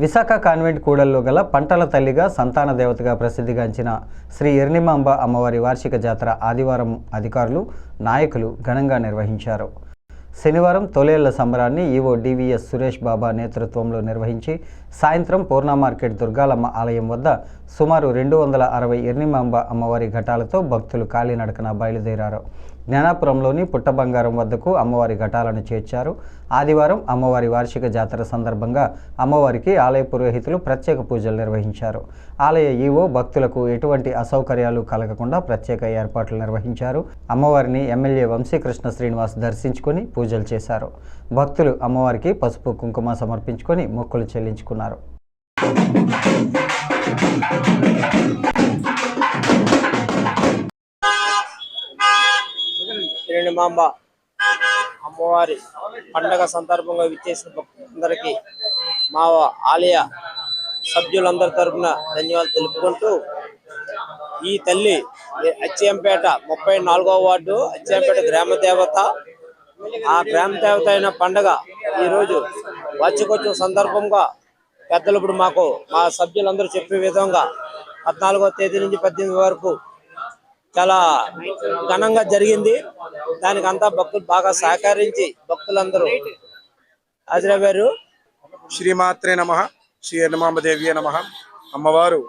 Visakha convent కూడల్లో గల పంటల తల్లిగా సంతాన దేవతగా ప్రసిద్ధిగాంచిన శ్రీ ఎర్నిమాంబ అమ్మవారి వార్షిక జాతర ఆదివారం అధికారులు, నాయకులు ఘనంగా నిర్వహించారు. శనివారం తొలేళ్ల సంబరాన్ని ఈవో డివిఎస్ సురేష్ బాబా నేతృత్వంలో నిర్వహించి సాయంత్రం పూర్ణ మార్కెట్ దుర్గాలమ్మ ఆలయం వద్ద సుమారు 260 ఎర్నిమాంబ అమ్మవారి ఘటాలతో భక్తులు కాలినడకన బయలుదేరారు. జ్ఞానాపురంలోని పుట్టబంగారం వద్దకు అమ్మవారి ఘటాలను చేర్చారు. ఆదివారం అమ్మవారి వార్షిక జాతర సందర్భంగా అమ్మవారికి ఆలయ పురోహితులు ప్రత్యేక పూజలు నిర్వహించారు. ఆలయ ఈవో భక్తులకు ఎటువంటి అసౌకర్యాలు కలగకుండా ప్రత్యేక ఏర్పాట్లు నిర్వహించారు. అమ్మవారిని ఎమ్మెల్యే వంశీకృష్ణ శ్రీనివాస్ దర్శించుకొని పూజలు చేశారు. భక్తులు అమ్మవారికి పసుపు కుంకుమ సమర్పించుకొని మొక్కులు చెల్లించుకున్నారు. ఎర్నిమాంబ అమ్మవారి పండగ సందర్భంగా విచ్చేసిన భక్తులందరికీ మా ఆలయ సభ్యులందరి తరఫున ధన్యవాదాలు తెలుపుకుంటూ, ఈ తల్లి అచ్చంపేట 34వ వార్డు అచ్చంపేట గ్రామ దేవత. ఆ గ్రామ దేవత అయిన పండగ ఈరోజు వార్షికోత్సవం సందర్భంగా పెద్దలు ఇప్పుడు మాకు మా సభ్యులందరూ చెప్పే విధంగా 14వ తేదీ నుంచి 18 వరకు చాలా ఘనంగా జరిగింది. దానికి అంతా భక్తులు బాగా సహకరించి భక్తులందరూ హాజరయ్యారు. శ్రీమాత్రే నమః. శ్రీ ఎర్నిమాంబదేవియే నమః. అమ్మవారు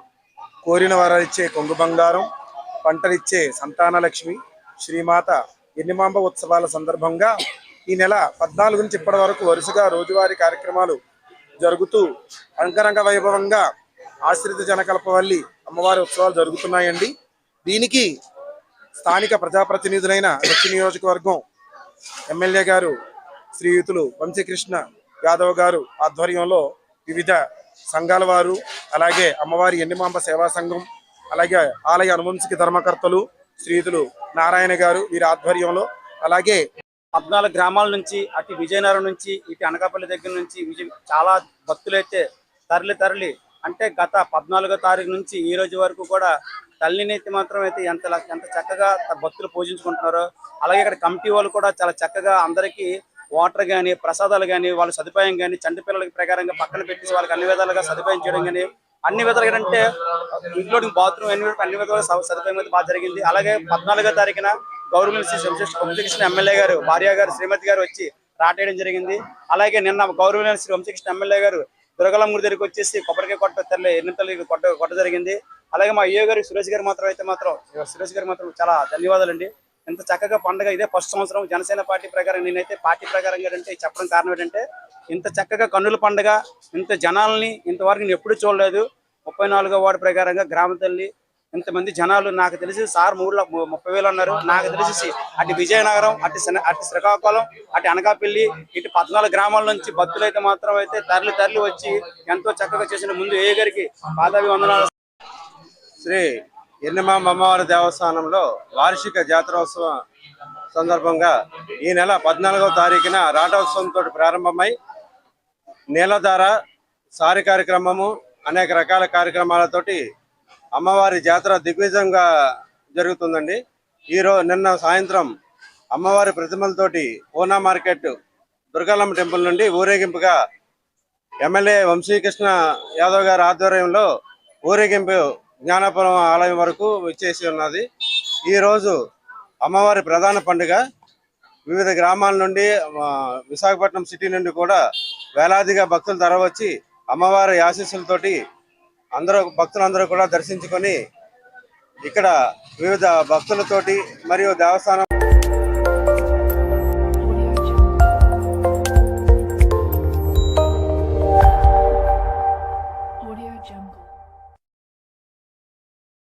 కోరిన వారిచ్చే కొంగు బంగారం, పంటలిచ్చే సంతాన లక్ష్మి శ్రీమాత ఎర్నిమాంబ ఉత్సవాల సందర్భంగా ఈ నెల 14 నుంచి ఇప్పటి వరకు వరుసగా రోజువారీ కార్యక్రమాలు జరుగుతూ అంగరంగ వైభవంగా ఆశ్రిత జనకల్పవల్లి అమ్మవారి ఉత్సవాలు జరుగుతున్నాయండి. దీనికి స్థానిక ప్రజాప్రతినిధులైన దక్షిణ నియోజకవర్గం ఎమ్మెల్యే గారు శ్రీయుతులు వంశీకృష్ణ యాదవ్ గారు ఆధ్వర్యంలో వివిధ సంఘాల వారు, అలాగే అమ్మవారి ఎర్నిమాంబ సేవా సంఘం, అలాగే ఆలయ అనువంశిక ధర్మకర్తలు శ్రీయుతులు నారాయణ గారు వీరి ఆధ్వర్యంలో, అలాగే 14 గ్రామాల నుంచి అటు విజయనగరం నుంచి ఇటు అనకాపల్లి దగ్గర నుంచి చాలా భక్తులైతే తరలి అంటే గత 14వ తారీఖు నుంచి ఈ రోజు వరకు కూడా తల్లిని అయితే మాత్రం అయితే ఎంత చక్కగా భక్తులు పూజించుకుంటున్నారో, అలాగే ఇక్కడ కమిటీ వాళ్ళు కూడా చాలా చక్కగా అందరికీ వాటర్ కానీ, ప్రసాదాలు కానీ, వాళ్ళ సదుపాయం కానీ, చంటి పిల్లలకి ప్రకారంగా పక్కన పెట్టేసి వాళ్ళకి అన్ని విధాలుగా సదుపాయం చేయడం కానీ, అన్ని విధాలుగా అంటే ఇంక్లూడింగ్ బాత్రూమ్ అన్ని విధాలుగా సదుపాయం అయితే బాగా జరిగింది. అలాగే 14వ తారీఖున గవర్నమెంట్ శ్రీ వంశీకృష్ణ ఎమ్మెల్యే గారు భార్య గారు శ్రీమతి గారు వచ్చి రాటేయడం జరిగింది. అలాగే నిన్న గవర్నమెంట్ శ్రీ వంశీకృష్ణ ఎమ్మెల్యే గారు దుర్గలమ్మ గుడి దగ్గరికి వచ్చేసి కొబ్బరికాయ కొట్ట ఎన్ని తల్లి కొట్ట జరిగింది. అలాగే మా అయ్యో గారు సురేష్ గారు మాత్రం చాలా ధన్యవాదాలండి. ఇంత చక్కగా పండుగ ఇదే ఫస్ట్ సంవత్సరం జనసేన పార్టీ ప్రకారం నేనైతే పార్టీ ప్రకారంగా అంటే చెప్పడం కారణం ఏంటంటే, ఇంత చక్కగా కన్నుల పండుగ ఇంత జనాల్ని ఇంతవరకు నేను ఎప్పుడు చూడలేదు. 34వ వార్డు ప్రకారంగా గ్రామ తల్లి ఇంతమంది జనాలు నాకు తెలిసి సార్ 30,000 అన్నారు. నాకు తెలిసి అటు విజయనగరం, అటు శ్రీకాకుళం, అటు అనకాపల్లి, ఇటు 14 గ్రామాల నుంచి భక్తులు అయితే మాత్రం అయితే తరలి వచ్చి ఎంతో చక్కగా చేసిన ముందు ఏ గారికి పాదాభివందనాలు. శ్రీ ఎర్నిమాంబ అమ్మవారి దేవస్థానంలో వార్షిక జాతరోత్సవం సందర్భంగా ఈ నెల 14వ తారీఖున రాటోత్సవంతో ప్రారంభమై నీలధార సారి కార్యక్రమము, అనేక రకాల కార్యక్రమాలతోటి అమ్మవారి జాతర దిగ్విజయంగా జరుగుతుందండి. నిన్న సాయంత్రం అమ్మవారి ప్రతిమలతోటి పూర్ణ మార్కెట్ దుర్గాలమ్మ టెంపుల్ నుండి ఊరేగింపుగా ఎమ్మెల్యే వంశీకృష్ణ యాదవ్ గారి ఆధ్వర్యంలో ఊరేగింపు జ్ఞానాపురం ఆలయం వరకు వచ్చేసి ఉన్నది. ఈరోజు అమ్మవారి ప్రధాన పండుగ. వివిధ గ్రామాల నుండి, విశాఖపట్నం సిటీ నుండి కూడా వేలాదిగా భక్తులు తరవచ్చి అమ్మవారి ఆశీస్సులతోటి భక్తులందరూ కూడా దర్శించుకొని ఇక్కడ వివిధ భక్తులతోటి మరియు దేవస్థానం